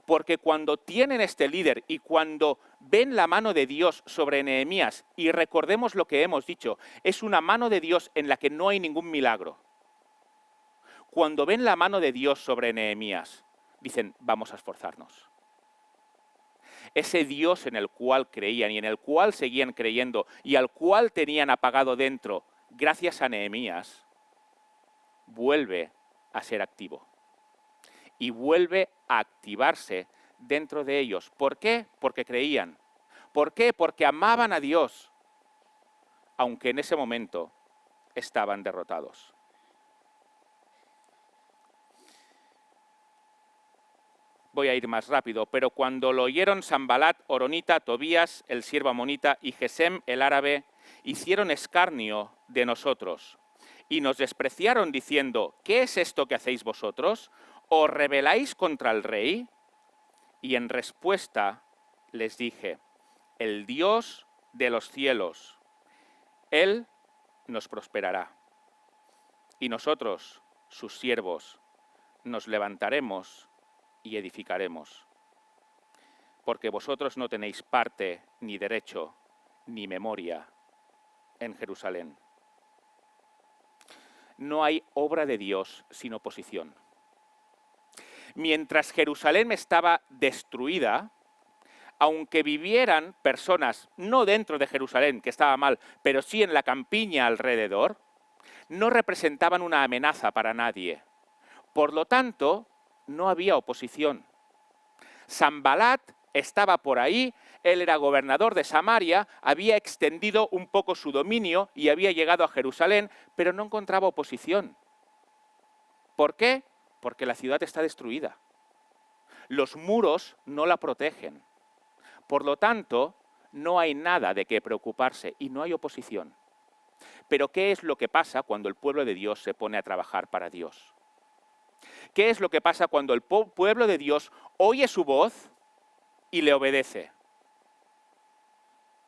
Porque cuando tienen este líder y cuando ven la mano de Dios sobre Nehemías, y recordemos lo que hemos dicho, es una mano de Dios en la que no hay ningún milagro. Cuando ven la mano de Dios sobre Nehemías, dicen, vamos a esforzarnos. Ese Dios en el cual creían y en el cual seguían creyendo y al cual tenían apagado dentro, gracias a Nehemías, vuelve a ser activo. Y vuelve a activarse dentro de ellos. ¿Por qué? Porque creían. ¿Por qué? Porque amaban a Dios, aunque en ese momento estaban derrotados. Voy a ir más rápido, pero cuando lo oyeron Sanbalat, Horonita, Tobías, el siervo amonita, y Gesem, el árabe, hicieron escarnio de nosotros y nos despreciaron diciendo, ¿qué es esto que hacéis vosotros? ¿Os rebeláis contra el rey? Y en respuesta les dije, el Dios de los cielos, Él nos prosperará. Y nosotros, sus siervos, nos levantaremos y edificaremos. Porque vosotros no tenéis parte, ni derecho, ni memoria en Jerusalén. No hay obra de Dios sin oposición. Mientras Jerusalén estaba destruida, aunque vivieran personas no dentro de Jerusalén, que estaba mal, pero sí en la campiña alrededor, no representaban una amenaza para nadie. Por lo tanto, no había oposición. Sanbalat estaba por ahí, él era gobernador de Samaria, había extendido un poco su dominio y había llegado a Jerusalén, pero no encontraba oposición. ¿Por qué? Porque la ciudad está destruida. Los muros no la protegen. Por lo tanto, no hay nada de qué preocuparse y no hay oposición. Pero ¿qué es lo que pasa cuando el pueblo de Dios se pone a trabajar para Dios? ¿Qué es lo que pasa cuando el pueblo de Dios oye su voz y le obedece?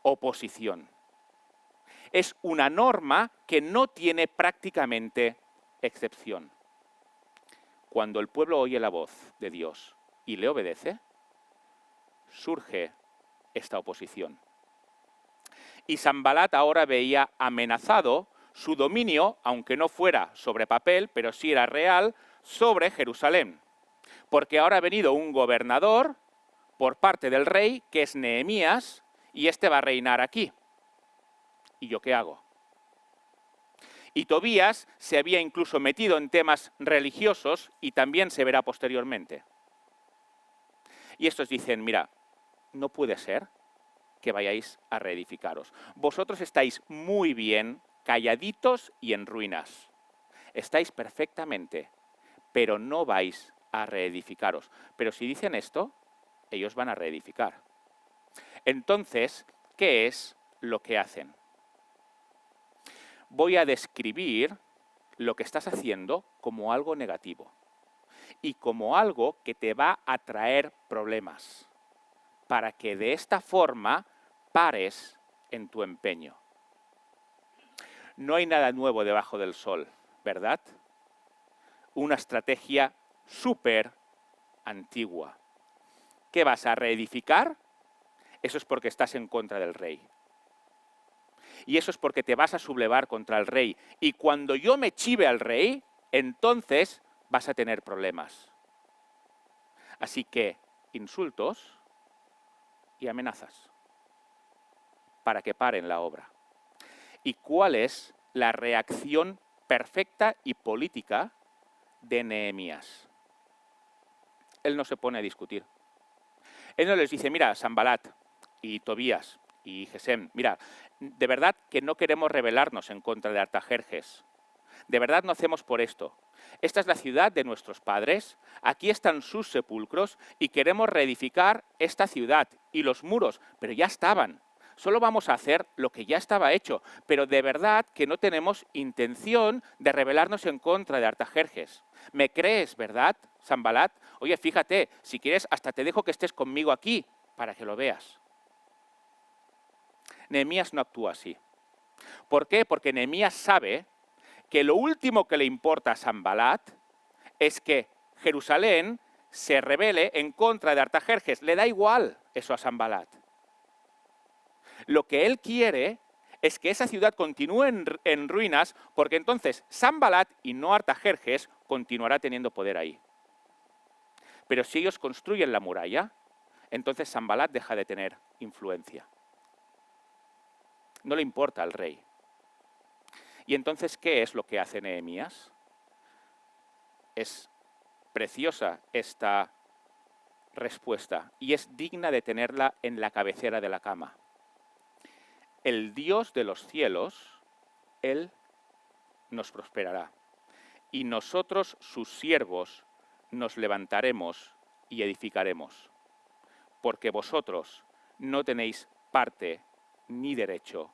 Oposición. Es una norma que no tiene prácticamente excepción. Cuando el pueblo oye la voz de Dios y le obedece, surge esta oposición. Y Sanbalat ahora veía amenazado su dominio, aunque no fuera sobre papel, pero sí era real, sobre Jerusalén. Porque ahora ha venido un gobernador por parte del rey, que es Nehemías, y este va a reinar aquí. ¿Y yo qué hago? Y Tobías se había incluso metido en temas religiosos y también se verá posteriormente. Y estos dicen, mira, no puede ser que vayáis a reedificaros. Vosotros estáis muy bien, calladitos y en ruinas. Estáis perfectamente, pero no vais a reedificaros. Pero si dicen esto, ellos van a reedificar. Entonces, ¿qué es lo que hacen? Voy a describir lo que estás haciendo como algo negativo y como algo que te va a traer problemas, para que de esta forma pares en tu empeño. No hay nada nuevo debajo del sol, ¿verdad? Una estrategia súper antigua. ¿Qué vas a reedificar? Eso es porque estás en contra del rey. Y eso es porque te vas a sublevar contra el rey. Y cuando yo me chive al rey, entonces vas a tener problemas. Así que insultos y amenazas para que paren la obra. ¿Y cuál es la reacción perfecta y política de Nehemías? Él no se pone a discutir. Él no les dice, mira, Sanbalat y Tobías y Gesem, mira, de verdad que no queremos rebelarnos en contra de Artajerjes. De verdad no hacemos por esto. Esta es la ciudad de nuestros padres, aquí están sus sepulcros y queremos reedificar esta ciudad y los muros, pero ya estaban. Solo vamos a hacer lo que ya estaba hecho, pero de verdad que no tenemos intención de rebelarnos en contra de Artajerjes. ¿Me crees, verdad, Sanbalat? Oye, fíjate, si quieres hasta te dejo que estés conmigo aquí para que lo veas. Nehemías no actúa así. ¿Por qué? Porque Nehemías sabe que lo último que le importa a Sanbalat es que Jerusalén se rebele en contra de Artajerjes. Le da igual eso a Sanbalat. Lo que él quiere es que esa ciudad continúe en ruinas, porque entonces Sanbalat y no Artajerjes continuará teniendo poder ahí. Pero si ellos construyen la muralla, entonces Sanbalat deja de tener influencia. No le importa al rey. Y entonces, ¿qué es lo que hace Nehemías? Es preciosa esta respuesta y es digna de tenerla en la cabecera de la cama. El Dios de los cielos, Él nos prosperará. Y nosotros, sus siervos, nos levantaremos y edificaremos. Porque vosotros no tenéis parte, ni derecho,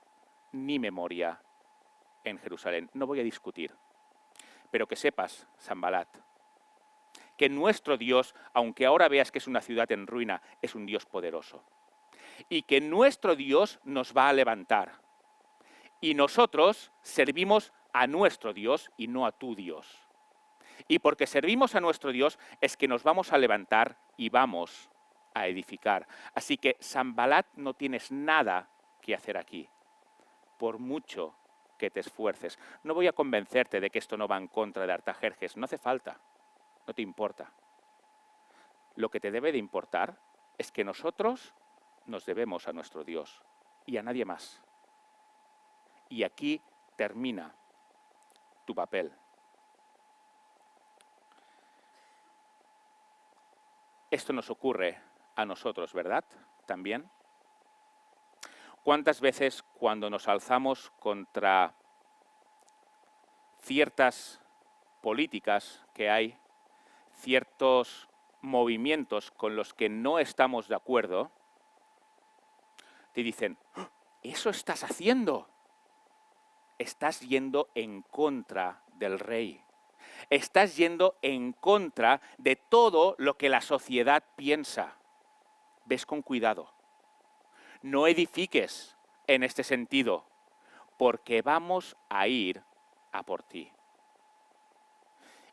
ni memoria en Jerusalén. No voy a discutir. Pero que sepas, Sanbalat, que nuestro Dios, aunque ahora veas que es una ciudad en ruina, es un Dios poderoso. Y que nuestro Dios nos va a levantar. Y nosotros servimos a nuestro Dios y no a tu Dios. Y porque servimos a nuestro Dios es que nos vamos a levantar y vamos a edificar. Así que, Sanbalat, no tienes nada que hacer aquí, por mucho que te esfuerces. No voy a convencerte de que esto no va en contra de Artajerjes, no hace falta, no te importa. Lo que te debe de importar es que nosotros nos debemos a nuestro Dios y a nadie más. Y aquí termina tu papel. Esto nos ocurre a nosotros, ¿verdad? También. ¿Cuántas veces cuando nos alzamos contra ciertas políticas que hay, ciertos movimientos con los que no estamos de acuerdo, te dicen, ¿eso estás haciendo? Estás yendo en contra del rey. Estás yendo en contra de todo lo que la sociedad piensa. Ves con cuidado. No edifiques en este sentido, porque vamos a ir a por ti.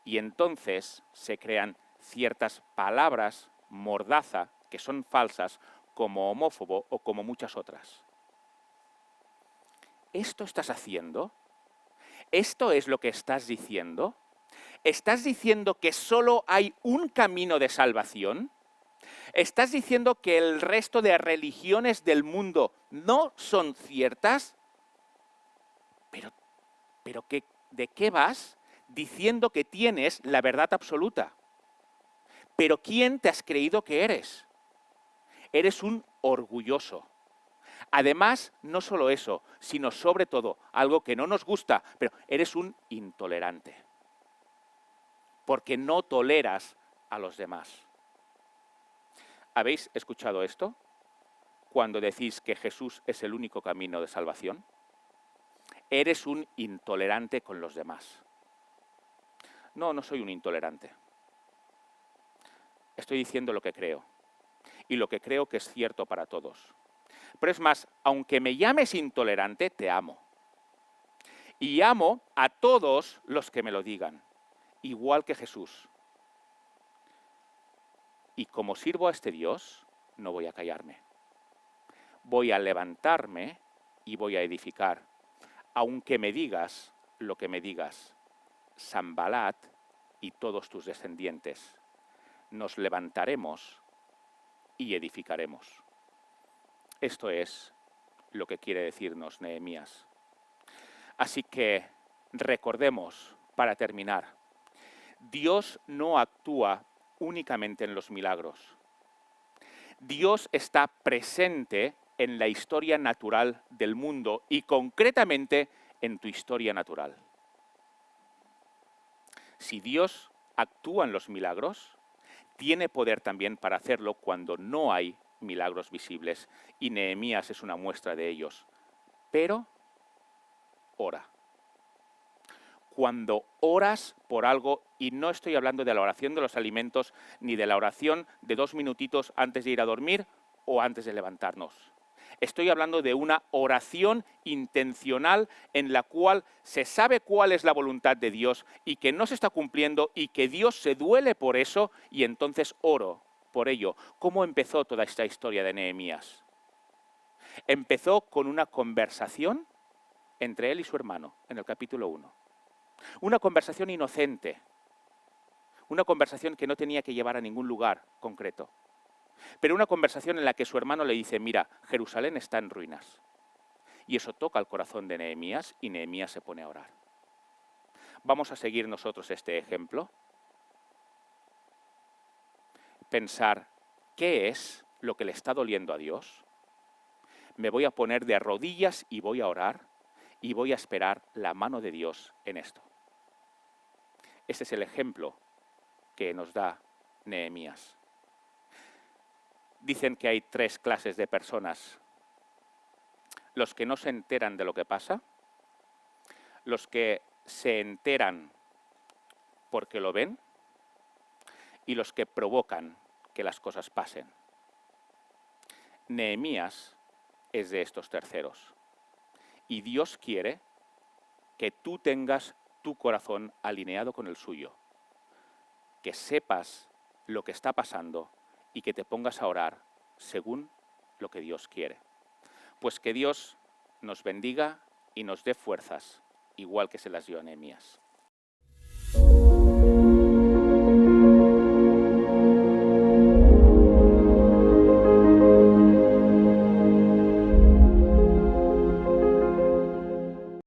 Y entonces se crean ciertas palabras mordaza que son falsas, como homófobo o como muchas otras. ¿Esto estás haciendo? ¿Esto es lo que estás diciendo? ¿Estás diciendo que solo hay un camino de salvación? ¿Estás diciendo que el resto de religiones del mundo no son ciertas? Pero ¿de qué vas diciendo que tienes la verdad absoluta? ¿Pero quién te has creído que eres? Eres un orgulloso. Además, no solo eso, sino sobre todo, algo que no nos gusta, pero eres un intolerante. Porque no toleras a los demás. ¿Habéis escuchado esto? Cuando decís que Jesús es el único camino de salvación. Eres un intolerante con los demás. No, no soy un intolerante. Estoy diciendo lo que creo. Y lo que creo que es cierto para todos. Pero es más, aunque me llames intolerante, te amo. Y amo a todos los que me lo digan, igual que Jesús. Y como sirvo a este Dios, no voy a callarme. Voy a levantarme y voy a edificar. Aunque me digas lo que me digas, Sanbalat y todos tus descendientes, nos levantaremos y edificaremos. Esto es lo que quiere decirnos Nehemías. Así que recordemos, para terminar, Dios no actúa únicamente en los milagros. Dios está presente en la historia natural del mundo y concretamente en tu historia natural. Si Dios actúa en los milagros, tiene poder también para hacerlo cuando no hay milagros visibles, y Nehemías es una muestra de ellos. Pero ora. Cuando oras por algo, y no estoy hablando de la oración de los alimentos, ni de la oración de 2 minutitos antes de ir a dormir o antes de levantarnos. Estoy hablando de una oración intencional en la cual se sabe cuál es la voluntad de Dios y que no se está cumpliendo y que Dios se duele por eso, y entonces oro por ello. ¿Cómo empezó toda esta historia de Nehemías? Empezó con una conversación entre él y su hermano, en el capítulo 1. Una conversación inocente, una conversación que no tenía que llevar a ningún lugar concreto, pero una conversación en la que su hermano le dice, mira, Jerusalén está en ruinas. Y eso toca el corazón de Nehemías y Nehemías se pone a orar. ¿Vamos a seguir nosotros este ejemplo? Pensar, ¿qué es lo que le está doliendo a Dios? Me voy a poner de rodillas y voy a orar y voy a esperar la mano de Dios en esto. Este es el ejemplo que nos da Nehemías. Dicen que hay 3 clases de personas. Los que no se enteran de lo que pasa, los que se enteran porque lo ven y los que provocan que las cosas pasen. Nehemías es de estos terceros. Y Dios quiere que tú tengas tu corazón alineado con el suyo, que sepas lo que está pasando y que te pongas a orar según lo que Dios quiere. Pues que Dios nos bendiga y nos dé fuerzas, igual que se las dio a Nehemías.